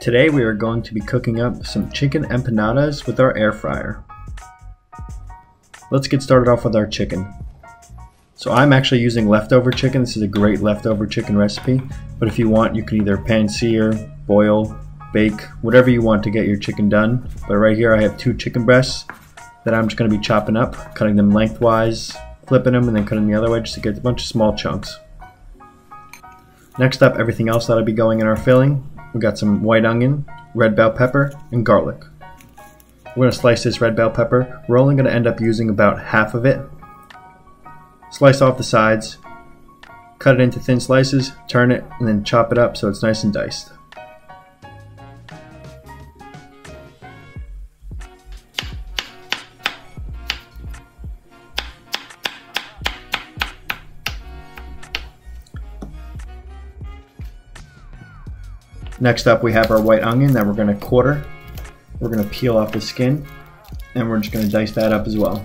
Today we are going to be cooking up some chicken empanadas with our air fryer. Let's get started off with our chicken. So I'm actually using leftover chicken. This is a great leftover chicken recipe, but if you want, you can either pan-sear, boil, bake, whatever you want to get your chicken done. But right here I have 2 chicken breasts that I'm just going to be chopping up, cutting them lengthwise, flipping them, and then cutting the other way just to get a bunch of small chunks. Next up, everything else that'll be going in our filling. We got some white onion, red bell pepper, and garlic. We're going to slice this red bell pepper. We're only going to end up using about half of it. Slice off the sides, cut it into thin slices, turn it, and then chop it up so it's nice and diced. Next up, we have our white onion that we're going to quarter. We're going to peel off the skin, and we're just going to dice that up as well.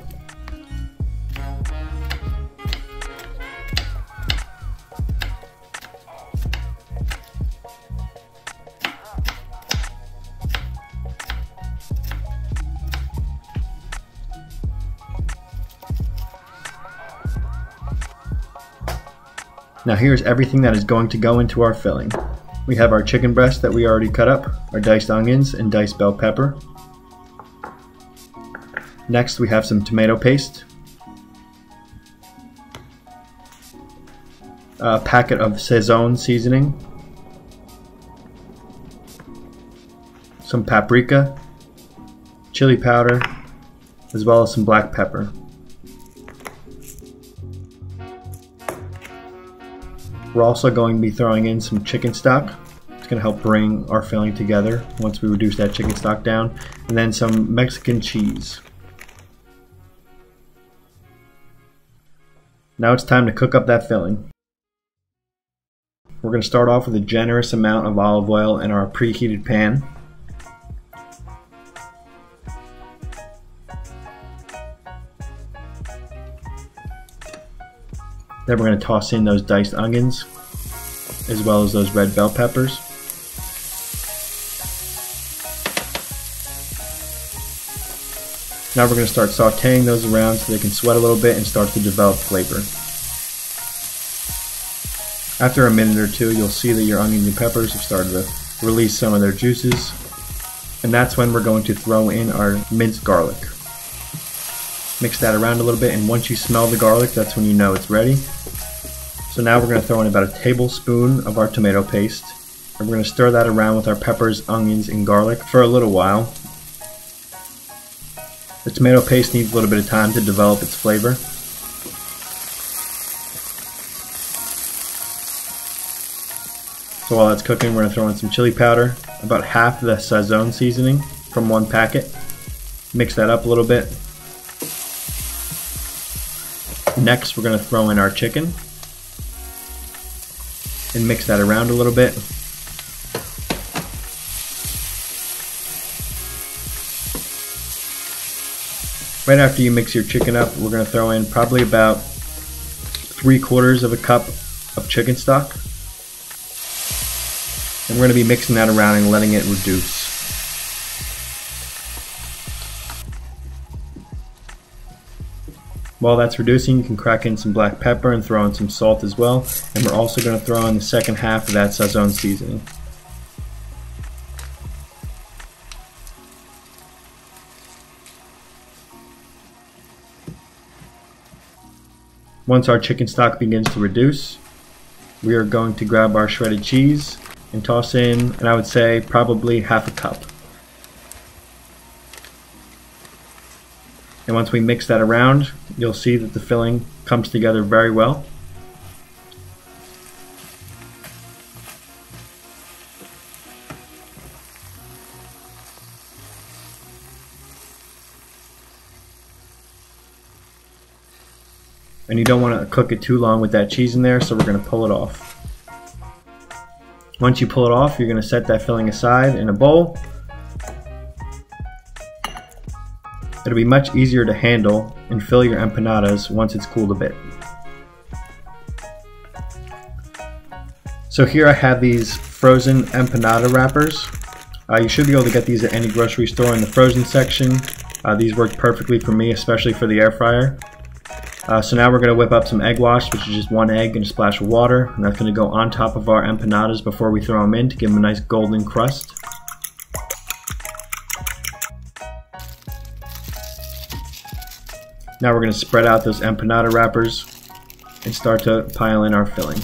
Now here's everything that is going to go into our filling. We have our chicken breast that we already cut up, our diced onions and diced bell pepper. Next we have some tomato paste, a packet of Sazon Seasoning, some paprika, chili powder, as well as some black pepper. We're also going to be throwing in some chicken stock. It's going to help bring our filling together once we reduce that chicken stock down. And then some Mexican cheese. Now it's time to cook up that filling. We're going to start off with a generous amount of olive oil in our preheated pan. Then we're going to toss in those diced onions, as well as those red bell peppers. Now we're going to start sauteing those around so they can sweat a little bit and start to develop flavor. After a minute or two, you'll see that your onions and peppers have started to release some of their juices. And that's when we're going to throw in our minced garlic. Mix that around a little bit, and once you smell the garlic, that's when you know it's ready. So now we're going to throw in about a tablespoon of our tomato paste, and we're going to stir that around with our peppers, onions, and garlic for a little while. The tomato paste needs a little bit of time to develop its flavor. So while that's cooking, we're going to throw in some chili powder, about half the Sazon Seasoning from 1 packet. Mix that up a little bit. Next, we're going to throw in our chicken and mix that around a little bit. Right after you mix your chicken up, we're going to throw in probably about 3/4 of a cup of chicken stock. And we're going to be mixing that around and letting it reduce. While that's reducing, you can crack in some black pepper and throw in some salt as well. And we're also going to throw in the second half of that Sazon Seasoning. Once our chicken stock begins to reduce, we are going to grab our shredded cheese and toss in, and I would say probably half a cup. And once we mix that around, you'll see that the filling comes together very well. And you don't want to cook it too long with that cheese in there, so we're going to pull it off. Once you pull it off, you're going to set that filling aside in a bowl. It'll be much easier to handle and fill your empanadas once it's cooled a bit. So here I have these frozen empanada wrappers. You should be able to get these at any grocery store in the frozen section. These worked perfectly for me, especially for the air fryer. So now we're going to whip up some egg wash, which is just 1 egg and a splash of water, and that's going to go on top of our empanadas before we throw them in to give them a nice golden crust. Now we're going to spread out those empanada wrappers and start to pile in our filling.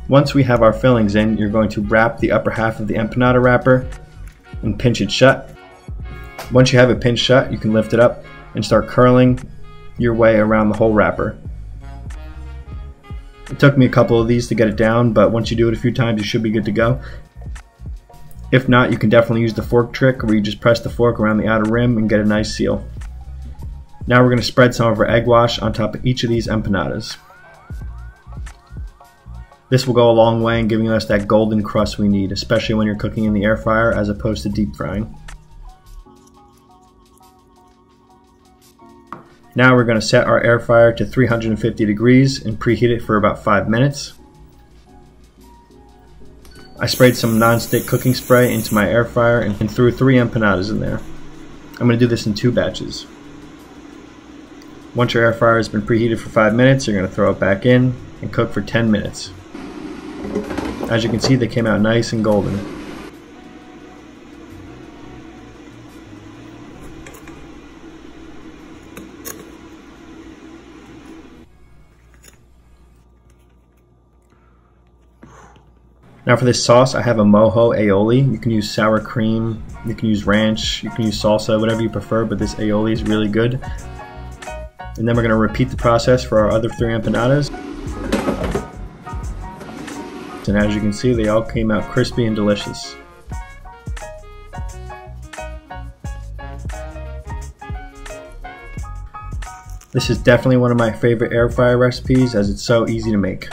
Once we have our fillings in, you're going to wrap the upper half of the empanada wrapper and pinch it shut. Once you have it pinched shut, you can lift it up and start curling your way around the whole wrapper. It took me a couple of these to get it down, but once you do it a few times, you should be good to go. If not, you can definitely use the fork trick where you just press the fork around the outer rim and get a nice seal. Now we're going to spread some of our egg wash on top of each of these empanadas. This will go a long way in giving us that golden crust we need, especially when you're cooking in the air fryer as opposed to deep frying. Now we're going to set our air fryer to 350 degrees and preheat it for about 5 minutes. I sprayed some non-stick cooking spray into my air fryer and threw 3 empanadas in there. I'm going to do this in 2 batches. Once your air fryer has been preheated for 5 minutes, you're going to throw it back in and cook for 10 minutes. As you can see, they came out nice and golden. Now for this sauce, I have a mojo aioli. You can use sour cream, you can use ranch, you can use salsa, whatever you prefer, but this aioli is really good. And then we're going to repeat the process for our other 3 empanadas. And as you can see, they all came out crispy and delicious. This is definitely one of my favorite air fryer recipes as it's so easy to make.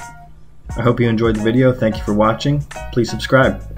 I hope you enjoyed the video. Thank you for watching. Please subscribe.